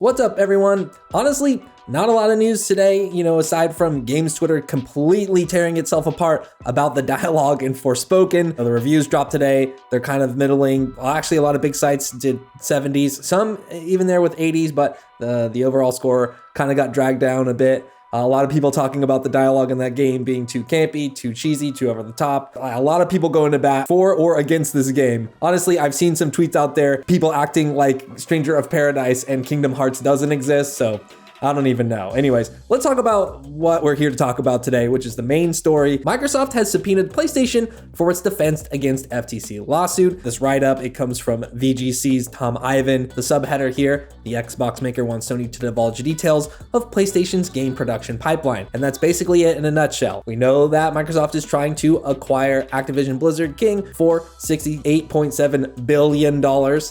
What's up, everyone? Honestly, not a lot of news today, aside from Games Twitter completely tearing itself apart about the dialogue in Forspoken. The reviews dropped today. They're kind of middling. Well, actually, a lot of big sites did 70s, some even there with 80s, but the overall score kind of got dragged down a bit. A lot of people talking about the dialogue in that game being too campy, too cheesy, too over the top. A lot of people going to bat for or against this game. Honestly, I've seen some tweets out there, people acting like Stranger of Paradise and Kingdom Hearts doesn't exist, so I don't even know. Anyways, let's talk about what we're here to talk about today, which is the main story. Microsoft has subpoenaed PlayStation for its defense against FTC lawsuit. This write-up, it comes from VGC's Tom Ivan. The subheader here, the Xbox maker wants Sony to divulge details of PlayStation's game production pipeline. And that's basically it in a nutshell. We know that Microsoft is trying to acquire Activision Blizzard King for $68.7 billion.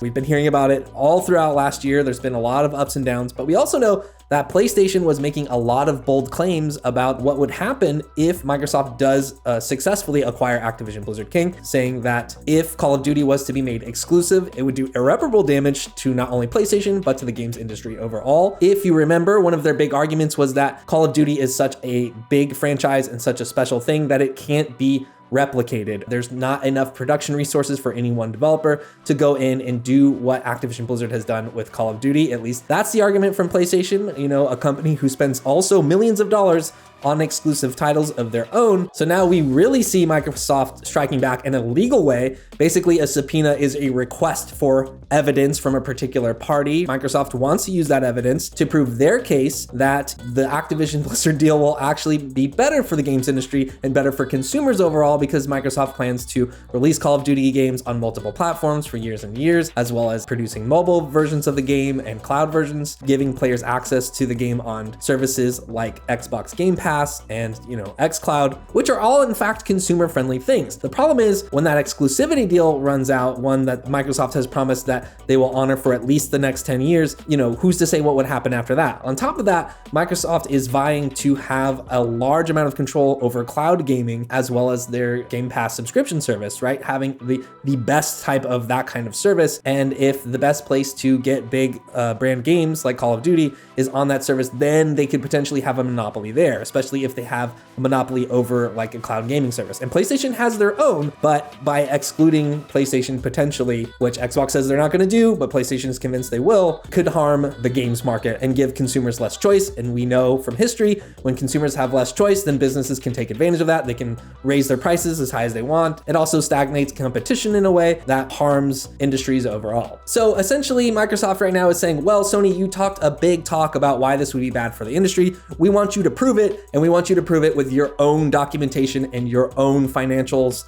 We've been hearing about it all throughout last year. There's been a lot of ups and downs, but we also know that PlayStation was making a lot of bold claims about what would happen if Microsoft does successfully acquire Activision Blizzard King, saying that if Call of Duty was to be made exclusive, it would do irreparable damage to not only PlayStation, but to the games industry overall. If you remember, one of their big arguments was that Call of Duty is such a big franchise and such a special thing that it can't be replicated. There's not enough production resources for any one developer to go in and do what Activision Blizzard has done with Call of Duty. At least that's the argument from PlayStation, a company who spends also millions of dollars on exclusive titles of their own. So now we really see Microsoft striking back in a legal way. Basically, a subpoena is a request for evidence from a particular party. Microsoft wants to use that evidence to prove their case that the Activision Blizzard deal will actually be better for the games industry and better for consumers overall, because Microsoft plans to release Call of Duty games on multiple platforms for years and years, as well as producing mobile versions of the game and cloud versions, giving players access to the game on services like Xbox Game Pass and xCloud, which are all in fact consumer-friendly things. The problem is when that exclusivity deal runs out, one that Microsoft has promised that they will honor for at least the next 10 years, who's to say what would happen after that? On top of that, Microsoft is vying to have a large amount of control over cloud gaming as well as their Game Pass subscription service, right? Having the best type of that kind of service. And if the best place to get big brand games like Call of Duty is on that service, then they could potentially have a monopoly there, especially if they have a monopoly over like a cloud gaming service. And PlayStation has their own, but by excluding PlayStation potentially, which Xbox says they're not going to do, but PlayStation is convinced they will, could harm the games market and give consumers less choice. And we know from history, when consumers have less choice, then businesses can take advantage of that. They can raise their prices as high as they want. It also stagnates competition in a way that harms industries overall. So essentially, Microsoft right now is saying, well, Sony, you talked a big talk about why this would be bad for the industry. We want you to prove it, and we want you to prove it with your own documentation and your own financials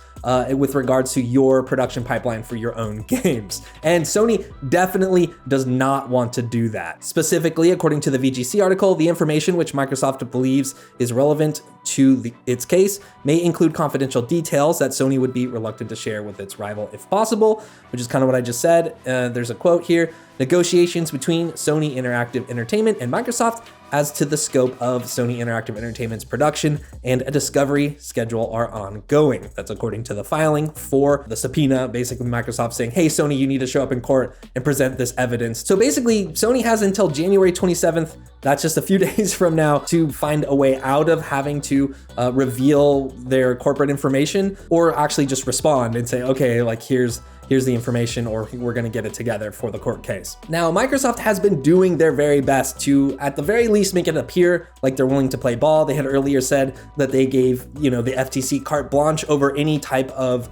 with regards to your production pipeline for your own games. And Sony definitely does not want to do that. Specifically, according to the VGC article, the information which Microsoft believes is relevant to its case may include confidential details that Sony would be reluctant to share with its rival if possible, which is kind of what I just said. There's a quote here: negotiations between Sony Interactive Entertainment and Microsoft as to the scope of Sony Interactive Entertainment's production and a discovery schedule are ongoing. That's according to the filing for the subpoena, basically Microsoft saying, hey, Sony, you need to show up in court and present this evidence. So basically, Sony has until January 27th, that's just a few days from now, to find a way out of having to reveal their corporate information, or actually just respond and say, okay, like here's the information, or we're going to get it together for the court case. Now, Microsoft has been doing their very best to, at the very least, make it appear like they're willing to play ball. They had earlier said that they gave, the FTC carte blanche over any type of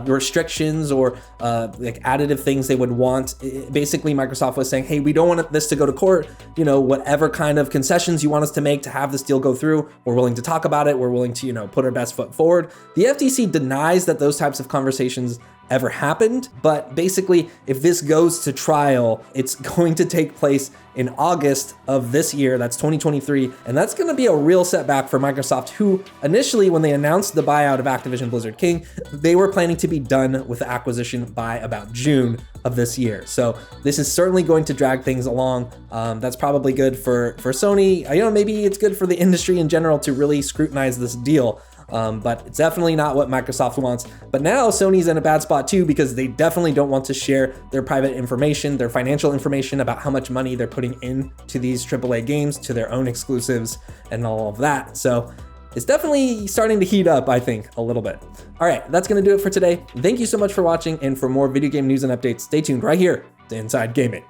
restrictions or like additive things they would want. Basically, Microsoft was saying, hey, we don't want this to go to court. Whatever kind of concessions you want us to make to have this deal go through, we're willing to talk about it. We're willing to, put our best foot forward. The FTC denies that those types of conversations ever happened, but basically, if this goes to trial, it's going to take place in August of this year. That's 2023, and that's going to be a real setback for Microsoft, who initially, when they announced the buyout of Activision Blizzard King, they were planning to be done with the acquisition by about June of this year. So this is certainly going to drag things along. That's probably good for Sony. Maybe it's good for the industry in general to really scrutinize this deal. but it's definitely not what Microsoft wants. But now Sony's in a bad spot too, because they definitely don't want to share their private information, their financial information about how much money they're putting into these AAA games, to their own exclusives and all of that. So it's definitely starting to heat up, I think, a little bit. All right, that's gonna do it for today. Thank you so much for watching, and for more video game news and updates, stay tuned right here to Inside Gaming.